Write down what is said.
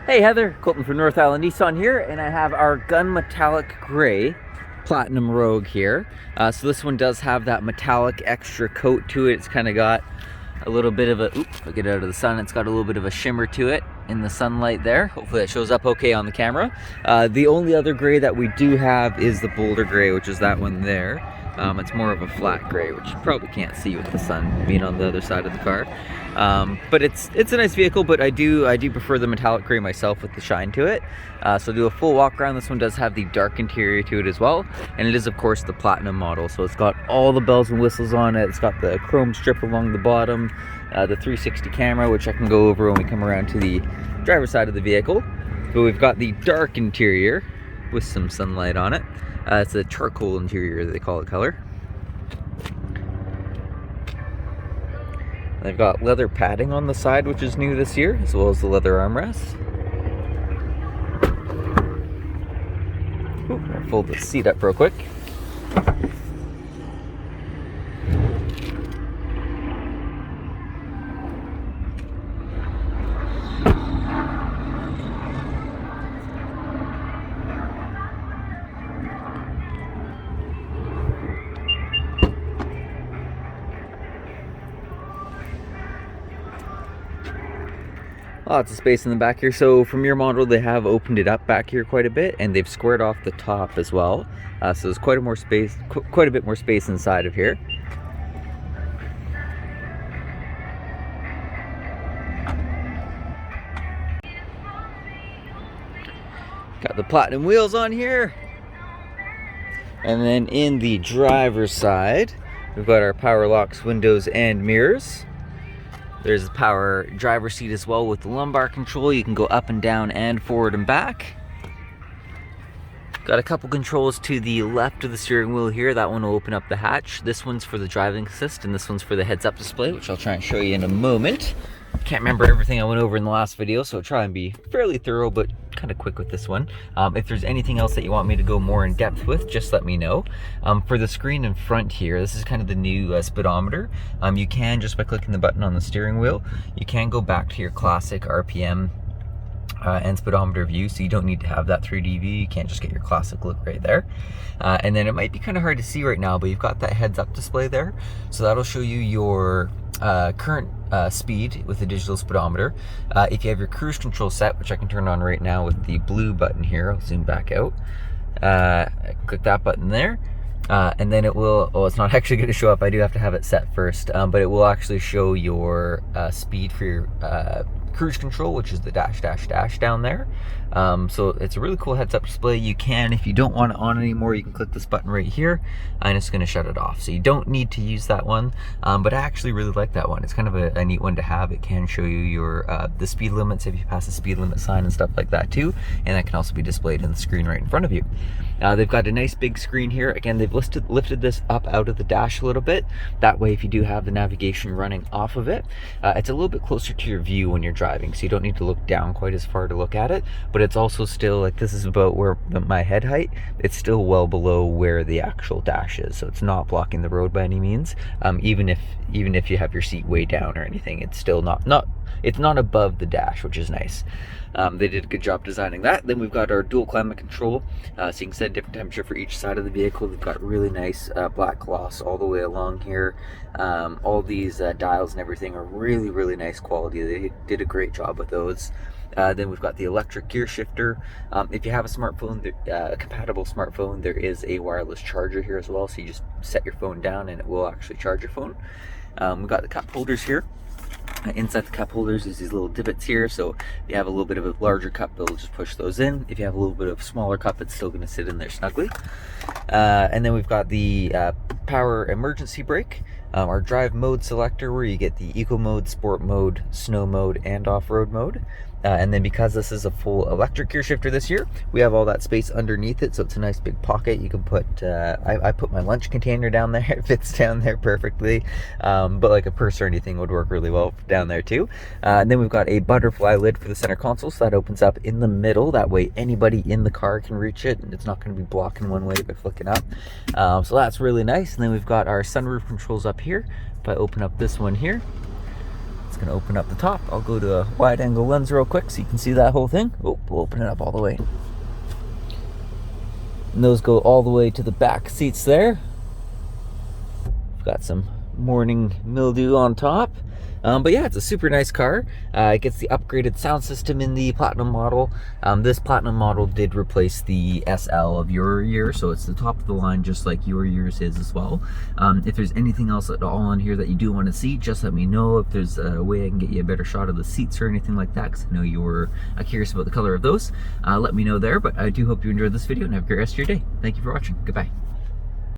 Hey Heather, Colton from North Island Nissan here, and I have our gun metallic gray Platinum Rogue here. So this one does have that metallic extra coat to it. It's kind of got a little bit of a, if I get out of the sun, it's got a little bit of a shimmer to it in the sunlight there. Hopefully that shows up okay on the camera. The only other gray that we do have is the Boulder Gray, which is that one there. It's more of a flat gray, which you probably can't see with the sun being on the other side of the car. But it's a nice vehicle, but I do prefer the metallic gray myself with the shine to it. So do a full walk around. This one does have the dark interior to it as well, and it is of course the Platinum model. So it's got all the bells and whistles on it. It's got the chrome strip along the bottom, the 360 camera, which I can go over when we come around to the driver's side of the vehicle. But we've got the dark interior with some sunlight on it. It's a charcoal interior, they call it color. They've got leather padding on the side, which is new this year, as well as the leather armrests. I'll fold the seat up real quick. Lots of space in the back here. So from your model, they have opened it up back here quite a bit, and they've squared off the top as well. So there's quite a bit more space inside of here. Got the Platinum wheels on here. And then in the driver's side, we've got our power locks, windows, and mirrors. There's the power driver seat as well with the lumbar control. You can go up and down and forward and back. Got a couple controls to the left of the steering wheel here. That one will open up the hatch. This one's for the driving assist, and this one's for the heads-up display, which I'll try and show you in a moment. Can't remember everything I went over in the last video, so I'll try and be fairly thorough, but kind of quick with this one. If there's anything else that you want me to go more in depth with, just let me know. For the screen in front here, this is kind of the new speedometer. You can, just by clicking the button on the steering wheel, you can go back to your classic RPM and speedometer view, so you don't need to have that 3D view. You can't just get your classic look right there. And then it might be kind of hard to see right now, but you've got that heads-up display there, so that'll show you your current speed with the digital speedometer. If you have your cruise control set, which I can turn on right now with the blue button here, I'll zoom back out. I can click that button there, and then it will, it's not actually going to show up. I do have to have it set first, but it will actually show your speed for your cruise control, which is the dash down there. So it's a really cool heads-up display. You can, if you don't want it on anymore, you can click this button right here and it's going to shut it off. So you don't need to use that one, but I actually really like that one. It's kind of a neat one to have. It can show you your the speed limits if you pass a speed limit sign and stuff like that too, and that can also be displayed in the screen right in front of you. They've got a nice big screen here. Again, they've lifted this up out of the dash a little bit. That way, if you do have the navigation running off of it, it's a little bit closer to your view when you're driving, so you don't need to look down quite as far to look at it, but it's also still, like, this is about where my head height, it's still well below where the actual dash is, so it's not blocking the road by any means. Even if you have your seat way down or anything, it's still it's not above the dash, which is nice. They did a good job designing that. Then we've got our dual climate control, so you can set a different temperature for each side of the vehicle. They've got really nice black gloss all the way along here. All these dials and everything are really nice quality. They did a great job with those. Then we've got the electric gear shifter. If you have a smartphone, a compatible smartphone, there is a wireless charger here as well, so you just set your phone down and it will actually charge your phone. We've got the cup holders here. Inside the cup holders is these little divots here, so if you have a little bit of a larger cup, they'll just push those in. If you have a little bit of a smaller cup, it's still going to sit in there snugly. And then we've got the power emergency brake, our drive mode selector, where you get the eco mode, sport mode, snow mode, and off-road mode. And then because this is a full electric gear shifter this year, we have all that space underneath it, so it's a nice big pocket. You can put, I put my lunch container down there. It fits down there perfectly, but like a purse or anything would work really well down there too. And then we've got a butterfly lid for the center console, so that opens up in the middle. That way anybody in the car can reach it, and it's not going to be blocking one way by flicking up. So that's really nice. And then we've got our sunroof controls up here. If I open up this one here, gonna open up the top. I'll go to a wide angle lens real quick so you can see that whole thing. Oh, we'll open it up all the way. And those go all the way to the back seats there. We've got some morning mildew on top. But yeah, it's a super nice car. It gets the upgraded sound system in the Platinum model. This Platinum model did replace the SL of your year, so it's the top of the line just like your year's is as well. If there's anything else at all on here that you do want to see, just let me know. If there's a way I can get you a better shot of the seats or anything like that, because I know you were curious about the color of those, let me know there. But I do hope you enjoyed this video and have a great rest of your day. Thank you for watching. Goodbye.